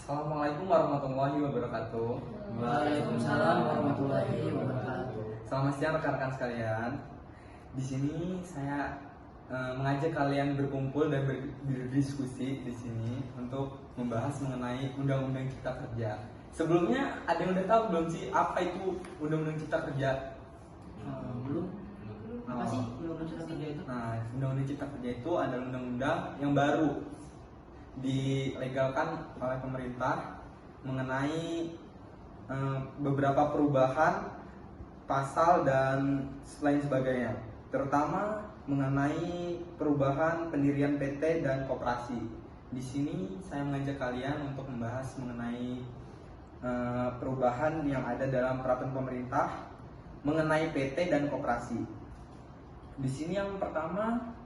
Assalamualaikum warahmatullahi wabarakatuh. Waalaikumsalam warahmatullahi wabarakatuh. Selamat siang rekan-rekan sekalian. Di sini saya mengajak kalian berkumpul dan berdiskusi di sini untuk membahas mengenai Undang-Undang Cipta Kerja. Sebelumnya ada yang udah tahu belum sih apa itu Undang-Undang Cipta Kerja? Belum. Apa sih Undang-Undang Cipta Kerja itu? Nah, Undang-Undang Cipta Kerja itu adalah undang-undang yang baru dilegalkan oleh pemerintah mengenai beberapa perubahan pasal dan lain sebagainya, terutama mengenai perubahan pendirian PT dan koperasi. Di sini saya mengajak kalian untuk membahas mengenai perubahan yang ada dalam peraturan pemerintah mengenai PT dan koperasi. Di sini yang pertama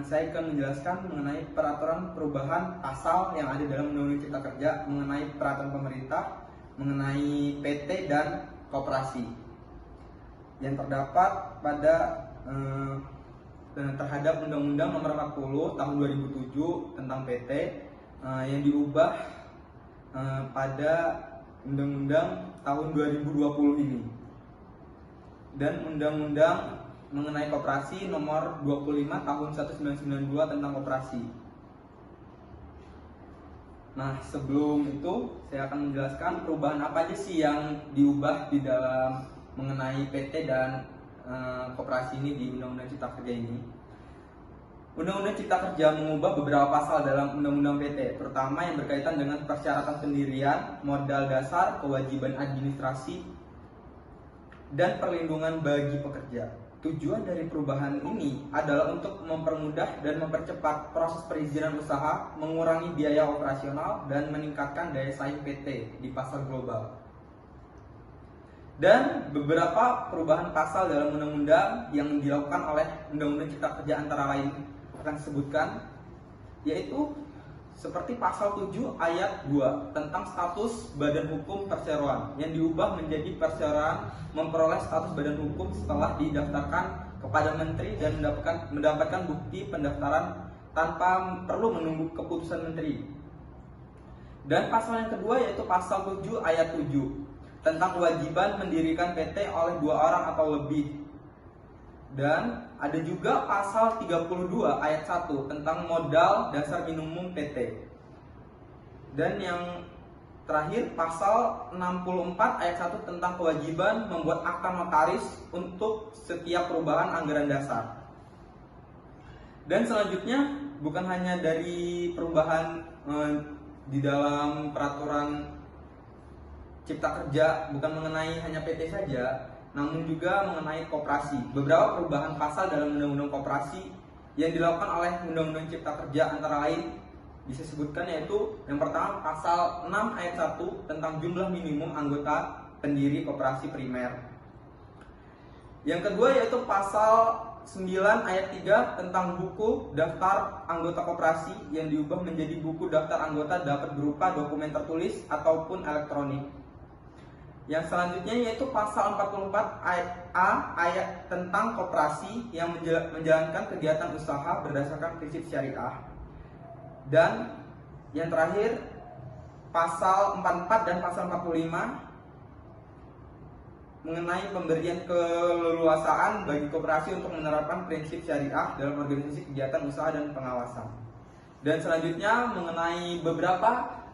saya akan menjelaskan mengenai peraturan perubahan pasal yang ada dalam Undang-Undang Cipta Kerja mengenai peraturan pemerintah mengenai PT dan koperasi yang terdapat pada terhadap Undang-Undang Nomor 40 Tahun 2007 tentang PT yang diubah pada Undang-Undang tahun 2020 ini, dan Undang-Undang mengenai koperasi Nomor 25 Tahun 1992 tentang koperasi. Nah, sebelum itu saya akan menjelaskan perubahan apa aja sih yang diubah di dalam mengenai PT dan koperasi ini di Undang-Undang Cipta Kerja ini. Undang-Undang Cipta Kerja mengubah beberapa pasal dalam Undang-Undang PT, terutama yang berkaitan dengan persyaratan pendirian, modal dasar, kewajiban administrasi, dan perlindungan bagi pekerja. Tujuan dari perubahan ini adalah untuk mempermudah dan mempercepat proses perizinan usaha, mengurangi biaya operasional, dan meningkatkan daya saing PT di pasar global. Dan beberapa perubahan pasal dalam undang-undang yang dilakukan oleh Undang-Undang Cipta Kerja antara lain akan disebutkan, yaitu seperti pasal 7 ayat 2 tentang status badan hukum perseroan yang diubah menjadi perseroan memperoleh status badan hukum setelah didaftarkan kepada menteri dan mendapatkan bukti pendaftaran tanpa perlu menunggu keputusan menteri. Dan pasal yang kedua yaitu pasal 7 ayat 7 tentang kewajiban mendirikan PT oleh 2 orang atau lebih. Dan ada juga pasal 32 ayat 1 tentang modal dasar minimum PT. Dan yang terakhir pasal 64 ayat 1 tentang kewajiban membuat akta notaris untuk setiap perubahan anggaran dasar. Dan selanjutnya bukan hanya dari perubahan di dalam peraturan Cipta Kerja, bukan mengenai hanya PT saja, namun juga mengenai koperasi. Beberapa perubahan pasal dalam Undang-Undang Koperasi yang dilakukan oleh Undang-Undang Cipta Kerja antara lain bisa disebutkan, yaitu yang pertama pasal 6 ayat 1 tentang jumlah minimum anggota pendiri koperasi primer. Yang kedua yaitu pasal 9 ayat 3 tentang buku daftar anggota koperasi yang diubah menjadi buku daftar anggota dapat berupa dokumen tertulis ataupun elektronik. Yang selanjutnya yaitu pasal 44 ayat A ayat tentang koperasi yang menjalankan kegiatan usaha berdasarkan prinsip syariah. Dan yang terakhir pasal 44 dan pasal 45 mengenai pemberian keleluasaan bagi koperasi untuk menerapkan prinsip syariah dalam organisasi kegiatan usaha dan pengawasan. Dan selanjutnya mengenai beberapa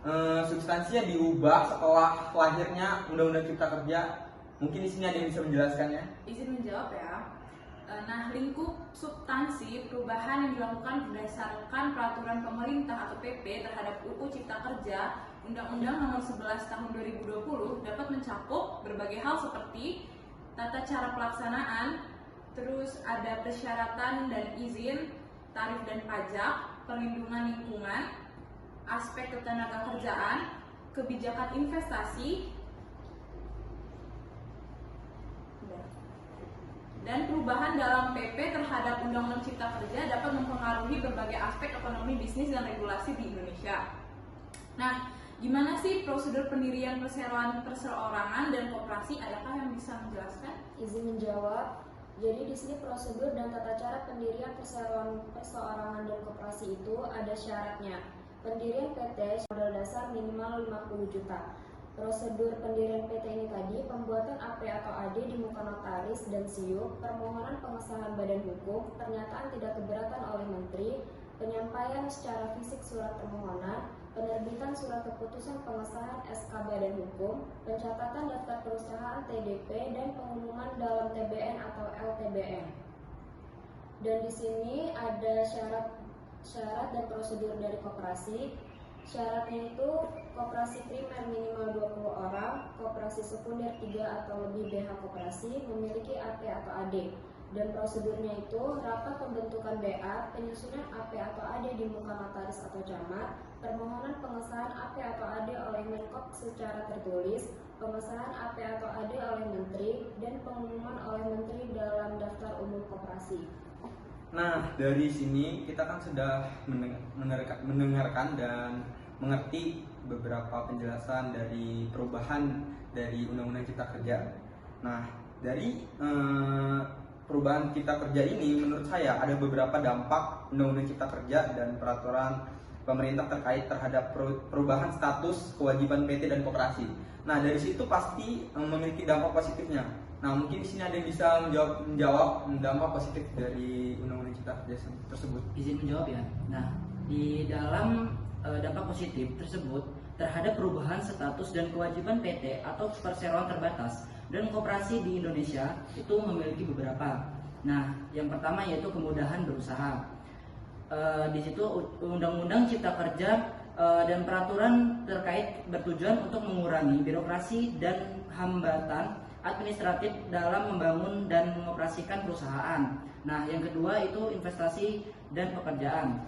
substansi yang diubah setelah lahirnya Undang-Undang Cipta Kerja. Mungkin di sini ada yang bisa menjelaskannya. Izin menjawab ya. Nah, lingkup substansi perubahan yang dilakukan berdasarkan peraturan pemerintah atau PP terhadap UU Cipta Kerja Undang-Undang Nomor 11 Tahun 2020 dapat mencakup berbagai hal seperti tata cara pelaksanaan, terus ada persyaratan dan izin, tarif dan pajak, perlindungan lingkungan, aspek ketenagakerjaan, kebijakan investasi, dan perubahan dalam PP terhadap Undang-Undang Cipta Kerja dapat mempengaruhi berbagai aspek ekonomi, bisnis, dan regulasi di Indonesia. Nah, gimana sih prosedur pendirian perseorangan dan koperasi? Adakah yang bisa menjelaskan? Izin menjawab. Jadi di sini prosedur dan tata cara pendirian perseorangan dan koperasi itu ada syaratnya. Pendirian PT modal dasar minimal 50 juta. Prosedur pendirian PT ini tadi, pembuatan AP atau AD di muka notaris dan SIUP, permohonan pengesahan badan hukum, pernyataan tidak keberatan oleh Menteri, penyampaian secara fisik surat permohonan, penerbitan surat keputusan pengesahan SK badan hukum, pencatatan daftar perusahaan TDP, dan pengumuman dalam TBN atau LTBN. Dan di sini ada syarat dan prosedur dari koperasi. Syaratnya itu koperasi primer minimal 20 orang, koperasi sekunder 3 atau lebih BH koperasi, memiliki AP atau AD. Dan prosedurnya itu rapat pembentukan BA, penyusunan AP atau AD di muka notaris atau camat, permohonan pengesahan AP atau AD oleh Menkop secara tertulis, pengesahan AP atau AD oleh Menteri, dan pengumuman oleh Menteri dalam daftar umum koperasi. Nah, dari sini kita kan sudah mendengarkan dan mengerti beberapa penjelasan dari perubahan dari Undang-Undang Cipta Kerja. Nah, dari perubahan Cipta Kerja ini menurut saya ada beberapa dampak Undang-Undang Cipta Kerja dan peraturan pemerintah terkait terhadap perubahan status kewajiban PT dan koperasi. Nah, dari situ pasti memiliki dampak positifnya. Nah, mungkin di sini ada yang bisa menjawab dampak positif dari Undang-Undang Cipta Kerja tersebut. Izin menjawab ya. Nah, di dalam dampak positif tersebut terhadap perubahan status dan kewajiban PT atau perseroan terbatas dan koperasi di Indonesia itu memiliki beberapa. Nah, yang pertama yaitu kemudahan berusaha. Di situ Undang-Undang Cipta Kerja dan peraturan terkait bertujuan untuk mengurangi birokrasi dan hambatan administratif dalam membangun dan mengoperasikan perusahaan. Nah, yang kedua itu investasi dan pekerjaan.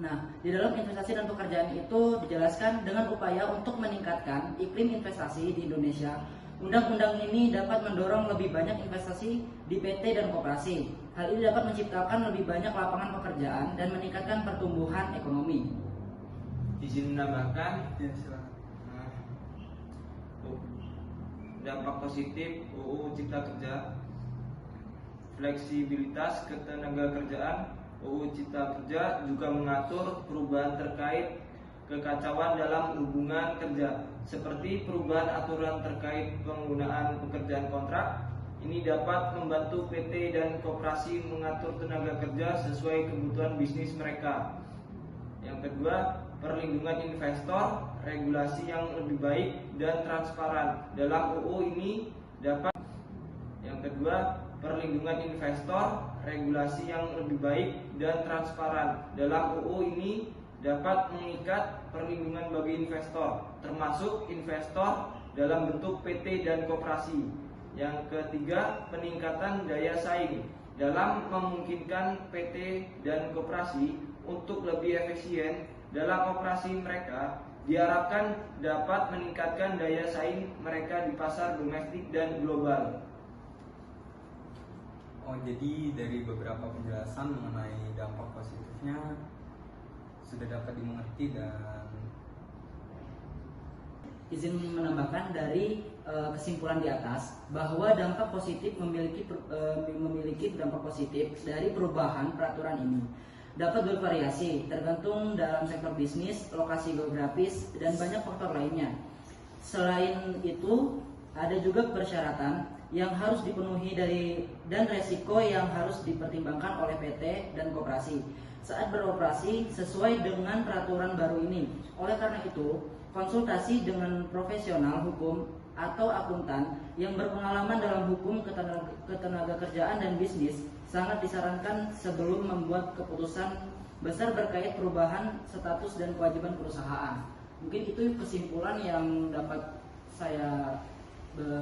Nah, di dalam investasi dan pekerjaan itu dijelaskan dengan upaya untuk meningkatkan iklim investasi di Indonesia. Undang-undang ini dapat mendorong lebih banyak investasi di PT dan koperasi. Hal ini dapat menciptakan lebih banyak lapangan pekerjaan dan meningkatkan pertumbuhan ekonomi. Izin menambahkan, Ya, silakan. dampak positif UU Cipta Kerja, fleksibilitas ketenagakerjaan. UU Cipta Kerja juga mengatur perubahan terkait kekacauan dalam hubungan kerja, seperti perubahan aturan terkait penggunaan pekerjaan kontrak. Ini dapat membantu PT dan koperasi mengatur tenaga kerja sesuai kebutuhan bisnis mereka. Yang kedua, perlindungan investor, regulasi yang lebih baik dan transparan dalam UU ini dapat. Yang kedua, perlindungan investor, regulasi yang lebih baik dan transparan dalam UU ini dapat mengikat perlindungan bagi investor, termasuk investor dalam bentuk PT dan koperasi. Yang ketiga, peningkatan daya saing dalam memungkinkan PT dan koperasi untuk lebih efisien dalam operasi mereka. Diharapkan dapat meningkatkan daya saing mereka di pasar domestik dan global. Oh, jadi dari beberapa penjelasan mengenai dampak positifnya sudah dapat dimengerti dan Izin menambahkan dari kesimpulan di atas bahwa dampak positif memiliki dampak positif dari perubahan peraturan ini dapat bervariasi tergantung dalam sektor bisnis, lokasi geografis, dan banyak faktor lainnya. Selain itu, ada juga persyaratan yang harus dipenuhi dan resiko yang harus dipertimbangkan oleh PT dan koperasi saat beroperasi sesuai dengan peraturan baru ini. Oleh karena itu, konsultasi dengan profesional hukum atau akuntan yang berpengalaman dalam hukum ketenagakerjaan dan bisnis sangat disarankan sebelum membuat keputusan besar terkait perubahan status dan kewajiban perusahaan. Mungkin itu kesimpulan yang dapat saya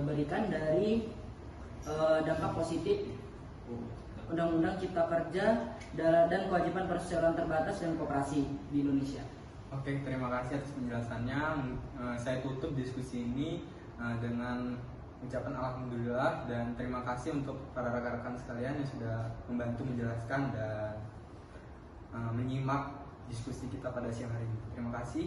berikan dari dampak positif Undang-Undang Cipta Kerja dan kewajiban perseroan terbatas dan koperasi di Indonesia. Oke, terima kasih atas penjelasannya. Saya tutup diskusi ini dengan ucapan alhamdulillah dan terima kasih untuk para rekan-rekan sekalian yang sudah membantu menjelaskan dan menyimak diskusi kita pada siang hari ini. Terima kasih.